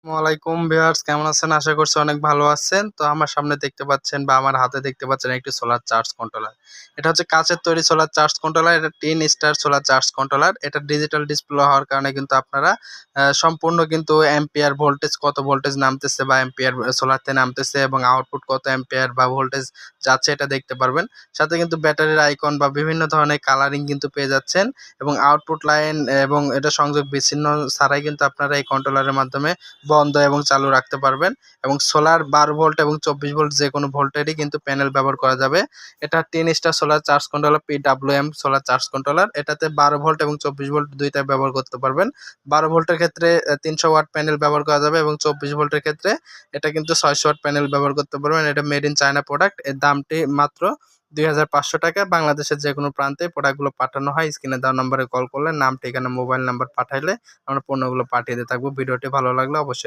ওয়ালাইকুম ভিউয়ার্স, কেমন আছেন? আশা করছি অনেক ভালো আছেন। তো আমার সামনে দেখতে পাচ্ছেন বা আমার হাতে দেখতে পাচ্ছেন একটি সোলার চার্জ কন্ট্রোলার। এটা হচ্ছে কাঁচের তৈরি সোলার চার্জ কন্ট্রোলার। এটা 10 স্টার সোলার চার্জ কন্ট্রোলার। এটা ডিজিটাল ডিসপ্লে হওয়ার কারণে কিন্তু আপনারা সম্পূর্ণ কিন্তু অ্যাম্পিয়ার ভোল্টেজ কত ভোল্টেজ নামতেছে বা অ্যাম্পিয়ার সোলারতে নামতেছে এবং আউটপুট কত অ্যাম্পিয়ার বা ভোল্টেজ যাচ্ছে এটা দেখতে পারবেন। সাথে কিন্তু ব্যাটারির আইকন বা বিভিন্ন ধরনের কালারিং কিন্তু পেয়ে যাচ্ছেন এবং আউটপুট লাইন এবং এটা সংযোগ বিচ্ছিন্ন ছাড়াই কিন্তু আপনারা এই কন্ট্রোলারের মাধ্যমে বন্ধ এবং চালু রাখতে পারবেন এবং সোলার 12 ভোল্ট এবং 24 ভোল্ট যেকোনো ভোল্টেরই কিন্তু প্যানেল ব্যবহার করা যাবে। এটা 10 star solar charge controller PWM solar charge controller. এটাতে 12 ভোল্ট এবং 24 ভোল্ট দুইটাই ব্যবহার করতে পারবেন। 12 ভোল্টের ক্ষেত্রে 300 ওয়াট প্যানেল ব্যবহার করা যাবে এবং 24 ভোল্টের ক্ষেত্রে এটা কিন্তু 600 ওয়াট প্যানেল ব্যবহার করতে পারবেন। এটা মেড ইন চায়না প্রোডাক্ট। এর দামটি মাত্র ৳২৫০০। বাংলাদেশের যেকোনো প্রান্তে প্রোডাক্টগুলো পাঠানো হয়। স্ক্রিনে দেওয়া নম্বরে কল করলে নাম, ঠিকানা, মোবাইল নাম্বার পাঠাইলে আমরা পণ্যগুলো পাঠিয়ে দিয়ে থাকবো। ভিডিওটি ভালো লাগলে অবশ্যই